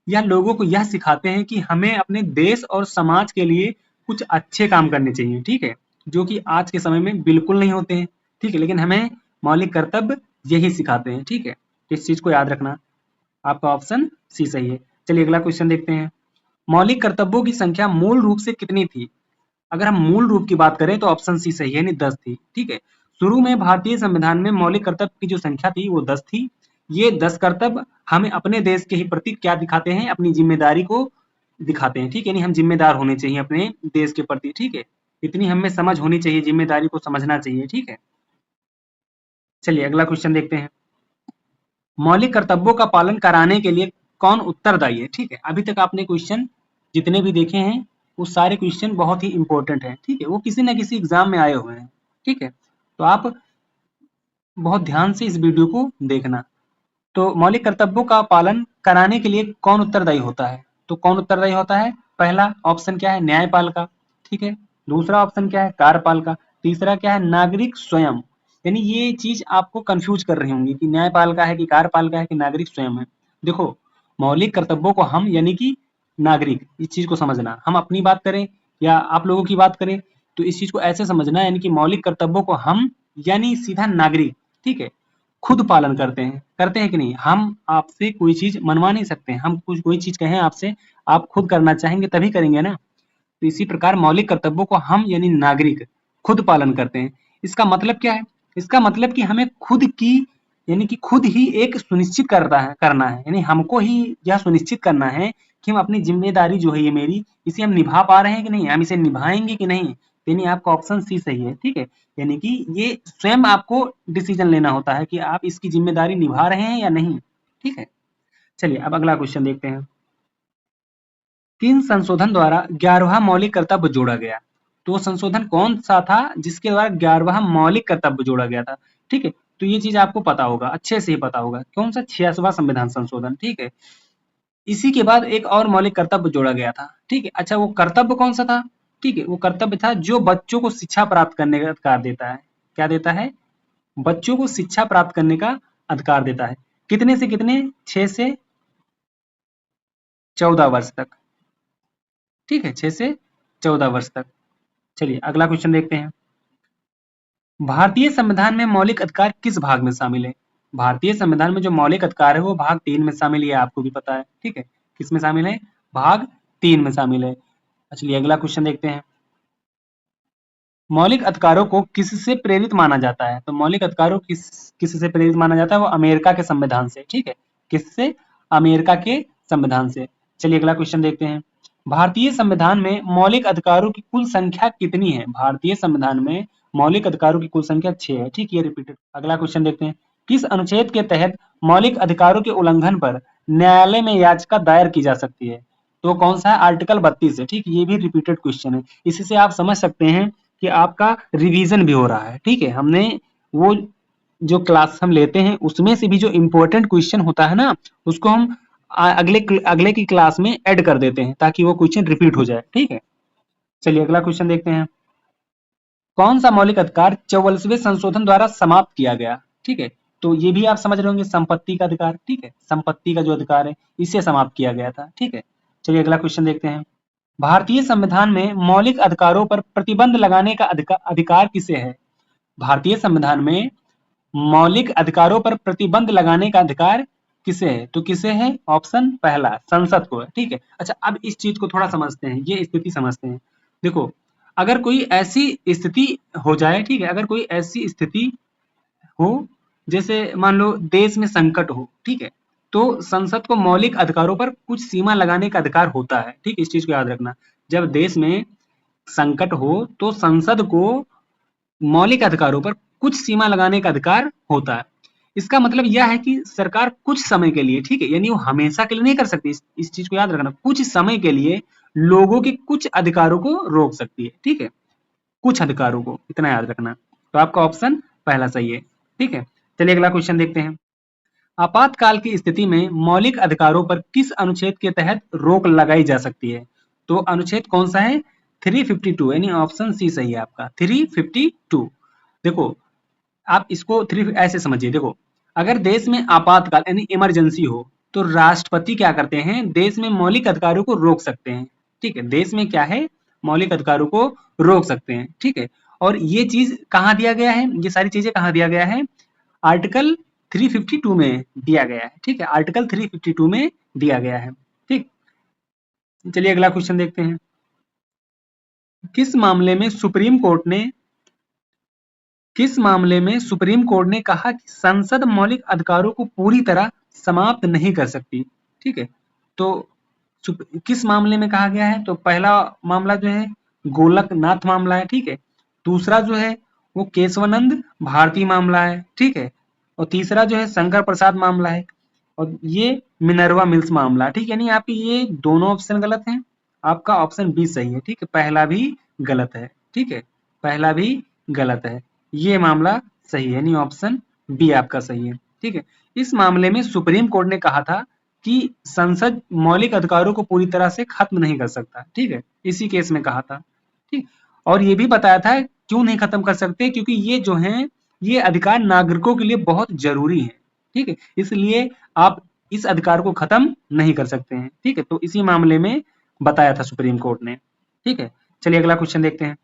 यह लोगों को यह सिखाते हैं कि हमें अपने देश और समाज के लिए कुछ अच्छे काम करने चाहिए। ठीक है, जो कि आज के समय में बिल्कुल नहीं होते हैं। ठीक है, लेकिन हमें मौलिक कर्तव्य यही सिखाते हैं। ठीक है, तो इस चीज को याद रखना, आपका ऑप्शन सी सही है। चलिए अगला क्वेश्चन देखते हैं, मौलिक कर्तव्यों की संख्या मूल रूप से कितनी थी? अगर हम मूल रूप की बात करें तो ऑप्शन सी सही है, यानी 10 थी। ठीक है, शुरू में भारतीय संविधान में मौलिक कर्तव्य की जो संख्या थी वो 10 थी। ये 10 कर्तव्य हमें अपने देश के ही प्रति क्या दिखाते हैं, अपनी जिम्मेदारी को दिखाते हैं। ठीक है, यानी हम जिम्मेदार होने चाहिए अपने देश के प्रति। ठीक है, इतनी हमें समझ होनी चाहिए, जिम्मेदारी को समझना चाहिए। ठीक है, चलिए अगला क्वेश्चन देखते हैं, मौलिक कर्तव्यों का पालन कराने के लिए कौन उत्तरदायी है? ठीक है, अभी तक आपने क्वेश्चन जितने भी देखे हैं वो सारे क्वेश्चन बहुत ही इंपॉर्टेंट हैं। ठीक है, वो किसी न किसी एग्जाम में आए हुए हैं। ठीक है, तो आप बहुत ध्यान से इस वीडियो को देखना। तो मौलिक कर्तव्यों का पालन कराने के लिए कौन उत्तरदायी होता है? तो कौन उत्तरदायी होता है? पहला ऑप्शन क्या है, न्यायपालिका। ठीक है, दूसरा ऑप्शन क्या है, कार्यपालिका। तीसरा क्या है, नागरिक स्वयं। यानी ये चीज आपको कंफ्यूज कर रही होंगी कि न्यायपालिका है कि कार्यपालिका है कि नागरिक स्वयं है। देखो, मौलिक कर्तव्यों को हम यानी कि नागरिक, इस चीज को समझना, हम अपनी बात करें या आप लोगों की बात करें तो इस चीज को ऐसे समझना, यानी कि मौलिक कर्तव्यों को हम यानी सीधा नागरिक, ठीक है, खुद पालन करते हैं कि नहीं? हम आपसे कोई चीज मनवा नहीं सकते, हम कुछ कोई चीज कहें आपसे, आप खुद करना चाहेंगे तभी करेंगे ना। तो इसी प्रकार मौलिक कर्तव्यों को हम यानी नागरिक खुद पालन करते हैं। इसका मतलब क्या है? इसका मतलब कि हमें खुद की यानी कि खुद ही एक सुनिश्चित करना है, यानी हमको ही यह सुनिश्चित करना है कि हम अपनी जिम्मेदारी जो है ये मेरी, इसे हम निभा पा रहे हैं कि नहीं, हम इसे निभाएंगे कि नहीं। यानी आपका ऑप्शन सी सही है। ठीक है, यानी कि ये स्वयं आपको डिसीजन लेना होता है कि आप इसकी जिम्मेदारी निभा रहे हैं या नहीं। ठीक है, चलिए अब अगला क्वेश्चन देखते हैं, किन संशोधन द्वारा 11वां मौलिक कर्तव्य जोड़ा गया? तो संशोधन कौन सा था जिसके द्वारा 11वां मौलिक कर्तव्य जोड़ा गया था? ठीक है, तो ये चीज आपको पता होगा, अच्छे से ही पता होगा, कौन सा, 86वां संविधान संशोधन। ठीक है, इसी के बाद एक और मौलिक कर्तव्य जोड़ा गया था। ठीक है, अच्छा वो कर्तव्य कौन सा था? ठीक है, वो कर्तव्य था जो बच्चों को शिक्षा प्राप्त करने का अधिकार देता है। क्या देता है? बच्चों को शिक्षा प्राप्त करने का अधिकार देता है। कितने से कितने? 6 से 14 वर्ष तक। ठीक है, 6 से 14 वर्ष तक। चलिए अगला क्वेश्चन देखते हैं, भारतीय संविधान में मौलिक अधिकार किस भाग में शामिल है? भारतीय संविधान में जो मौलिक अधिकार है वो भाग 3 में शामिल है, आपको भी पता है। ठीक है, किस में शामिल है? भाग 3 में शामिल है। चलिए अगला क्वेश्चन देखते हैं, मौलिक अधिकारों को किससे प्रेरित माना जाता है? तो मौलिक अधिकारों किससे प्रेरित माना जाता है? वो अमेरिका के संविधान से। ठीक है, किससे? अमेरिका के संविधान से। चलिए अगला क्वेश्चन देखते हैं, भारतीय संविधान में मौलिक अधिकारों की कुल संख्या कितनी है? भारतीय संविधान में मौलिक अधिकारों की कुल संख्या 6 है। ठीक, ये रिपीटेड। अगला क्वेश्चन देखते हैं, किस अनुच्छेद के तहत मौलिक अधिकारों के उल्लंघन पर न्यायालय में याचिका दायर की जा सकती है? तो कौन सा है? आर्टिकल 32 है। ठीक, ये भी रिपीटेड क्वेश्चन है, इससे आप समझ सकते हैं कि आपका रिवीजन भी हो रहा है। ठीक है, हमने वो जो क्लास हम लेते हैं उसमें से भी जो इम्पोर्टेंट क्वेश्चन होता है ना, उसको हम अगले की क्लास में ऐड कर देते हैं ताकि वो क्वेश्चन रिपीट हो जाए। ठीक है, चलिए अगला क्वेश्चन देखते हैं, कौन सा मौलिक अधिकार 44वें संशोधन द्वारा समाप्त किया गया? ठीक है, तो ये भी आप समझ रहे होंगे, संपत्ति का अधिकार। ठीक है, संपत्ति का जो अधिकार है इसे समाप्त किया गया था। ठीक है, चलिए अगला क्वेश्चन देखते हैं, भारतीय संविधान में मौलिक अधिकारों पर प्रतिबंध लगाने का अधिकार किसे है? भारतीय संविधान में मौलिक अधिकारों पर प्रतिबंध लगाने का अधिकार किसे है? तो किसे है? ऑप्शन पहला, संसद को है। ठीक है, अच्छा अब इस चीज को थोड़ा समझते हैं, ये स्थिति समझते हैं। देखो, अगर कोई ऐसी स्थिति हो जाए, ठीक है, अगर कोई ऐसी स्थिति हो जैसे मान लो देश में संकट हो, ठीक है, तो संसद को मौलिक अधिकारों पर कुछ सीमा लगाने का अधिकार होता है, ठीक, इस चीज को याद रखना। जब देश में संकट हो तो संसद को मौलिक अधिकारों पर कुछ सीमा लगाने का अधिकार होता है। इसका मतलब यह है कि सरकार कुछ समय के लिए, ठीक है, यानी वो हमेशा के लिए नहीं कर सकती, इस चीज को याद रखना, कुछ समय के लिए लोगों के कुछ अधिकारों को रोक सकती है, ठीक है, कुछ अधिकारों को, इतना याद रखना। तो आपका ऑप्शन पहला सही है, ठीक है। चलिए अगला क्वेश्चन देखते हैं। आपातकाल की स्थिति में मौलिक अधिकारों पर किस अनुच्छेद के तहत रोक लगाई जा सकती है? तो अनुच्छेद कौन सा है? 352, यानी ऑप्शन सी सही है आपका, 352। देखो आप इसको थ्री ऐसे समझिए, देखो अगर देश में आपातकाल यानी इमरजेंसी हो तो राष्ट्रपति क्या करते हैं, देश में मौलिक अधिकारों को रोक सकते हैं, ठीक है, देश में क्या है, मौलिक अधिकारों को रोक सकते हैं, ठीक है। और ये चीज कहाँ दिया गया है, ये सारी चीजें कहाँ दिया गया है, आर्टिकल 352 में दिया गया है, ठीक है, आर्टिकल 352 में दिया गया है, ठीक। चलिए अगला क्वेश्चन देखते हैं। किस मामले में सुप्रीम कोर्ट ने सुप्रीम कोर्ट ने कहा कि संसद मौलिक अधिकारों को पूरी तरह समाप्त नहीं कर सकती, ठीक है। तो किस मामले में कहा गया है, तो पहला मामला जो है गोलकनाथ मामला है, ठीक है, दूसरा जो है वो केशवानंद भारती मामला है, ठीक है, और तीसरा जो है शंकर प्रसाद मामला है, और ये मिनर्वा मिल्स मामला, ठीक है। यानी आपके ये दोनों ऑप्शन गलत हैं, आपका ऑप्शन बी सही है, ठीक है, पहला भी गलत है, ठीक है, पहला भी गलत है, ये मामला सही है, यानी ऑप्शन बी आपका सही है, ठीक है। इस मामले में सुप्रीम कोर्ट ने कहा था कि संसद मौलिक अधिकारों को पूरी तरह से खत्म नहीं कर सकता, ठीक है, इसी केस में कहा था, ठीक। और ये भी बताया था क्यों नहीं खत्म कर सकते, क्योंकि ये जो हैं ये अधिकार नागरिकों के लिए बहुत जरूरी है, ठीक है, इसलिए आप इस अधिकार को खत्म नहीं कर सकते हैं, ठीक है। तो इसी मामले में बताया था सुप्रीम कोर्ट ने, ठीक है। चलिए अगला क्वेश्चन देखते हैं।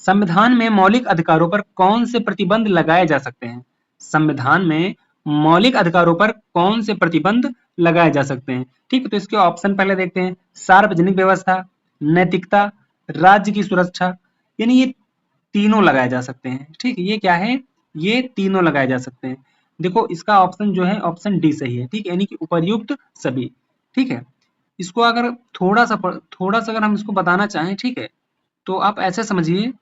संविधान में मौलिक अधिकारों पर कौन से प्रतिबंध लगाए जा सकते हैं? संविधान में मौलिक अधिकारों पर कौन से प्रतिबंध लगाए जा सकते हैं? ठीक है, तो इसके ऑप्शन पहले देखते हैं। सार्वजनिक व्यवस्था, नैतिकता, राज्य की सुरक्षा, यानी ये तीनों लगाए जा सकते हैं, ठीक है। ये क्या है, ये तीनों लगाए जा सकते हैं। देखो इसका ऑप्शन जो है ऑप्शन डी सही है, ठीक है, यानी कि उपर्युक्त सभी, ठीक है। इसको अगर थोड़ा सा अगर हम इसको बताना चाहें, ठीक है, तो आप ऐसे समझिए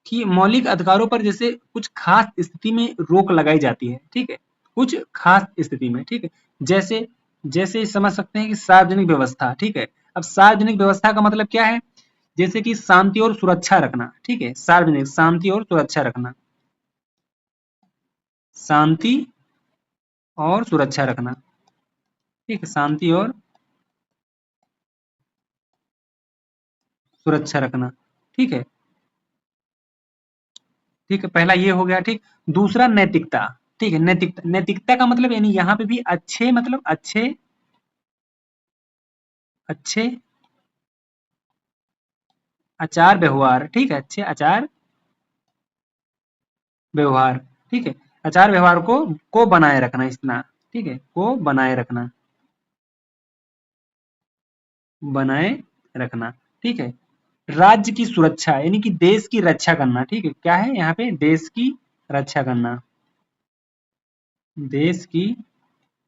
कि मौलिक अधिकारों पर जैसे कुछ खास स्थिति में रोक लगाई जाती है, ठीक है, कुछ खास स्थिति में, ठीक है, जैसे जैसे समझ सकते हैं कि सार्वजनिक व्यवस्था, ठीक है। अब सार्वजनिक व्यवस्था का मतलब क्या है, जैसे कि शांति और सुरक्षा रखना, ठीक है, सार्वजनिक शांति और सुरक्षा रखना, शांति और सुरक्षा रखना, ठीक है, शांति और सुरक्षा रखना, ठीक है, ठीक है, पहला ये हो गया, ठीक। दूसरा नैतिकता, ठीक है, नैतिकता का मतलब यानी यहाँ पे भी अच्छे मतलब अच्छे अच्छे आचार व्यवहार, ठीक है, अच्छे आचार व्यवहार, ठीक है, आचार व्यवहार को बनाए रखना, इतना, ठीक है, को बनाए रखना, बनाए रखना, ठीक है। राज्य की सुरक्षा यानी कि देश की रक्षा करना, ठीक है, क्या है यहाँ पे, देश की रक्षा करना, देश की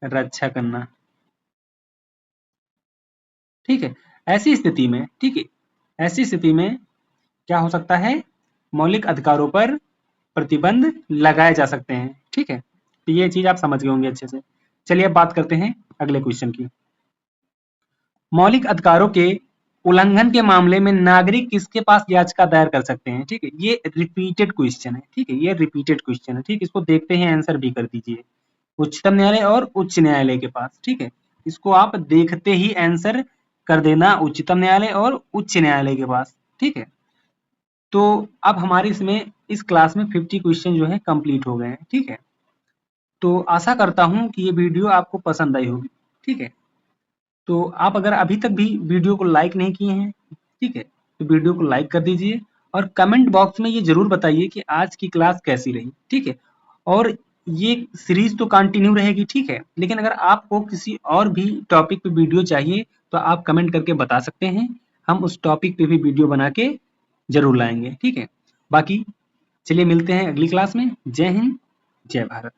रक्षा करना, ठीक है। ऐसी स्थिति में, ठीक है, ऐसी स्थिति में क्या हो सकता है, मौलिक अधिकारों पर प्रतिबंध लगाए जा सकते हैं, ठीक है। तो ये चीज आप समझ गए होंगे अच्छे से। चलिए अब बात करते हैं अगले क्वेश्चन की। मौलिक अधिकारों के उल्लंघन के मामले में नागरिक किसके पास याचिका दायर कर सकते हैं, ठीक है, ये रिपीटेड क्वेश्चन है, ठीक है, ये रिपीटेड क्वेश्चन है, ठीक, इसको देखते हैं, आंसर भी कर दीजिए। उच्चतम न्यायालय और उच्च न्यायालय के पास, ठीक है, इसको आप देखते ही आंसर कर देना, उच्चतम न्यायालय और उच्च न्यायालय के पास, ठीक है। तो अब हमारे इसमें इस क्लास में 50 क्वेश्चन जो है कंप्लीट हो गए हैं, ठीक है। तो आशा करता हूं कि ये वीडियो आपको पसंद आई होगी, ठीक है। तो आप अगर अभी तक भी वीडियो को लाइक नहीं किए हैं, ठीक है, तो वीडियो को लाइक कर दीजिए और कमेंट बॉक्स में ये जरूर बताइए कि आज की क्लास कैसी रही, ठीक है। और ये सीरीज तो कंटिन्यू रहेगी, ठीक है, लेकिन अगर आपको किसी और भी टॉपिक पे वीडियो चाहिए तो आप कमेंट करके बता सकते हैं, हम उस टॉपिक पे भी वीडियो बना के जरूर लाएंगे। ठीक है, बाकी चलिए मिलते हैं अगली क्लास में। जय हिंद, जय भारत।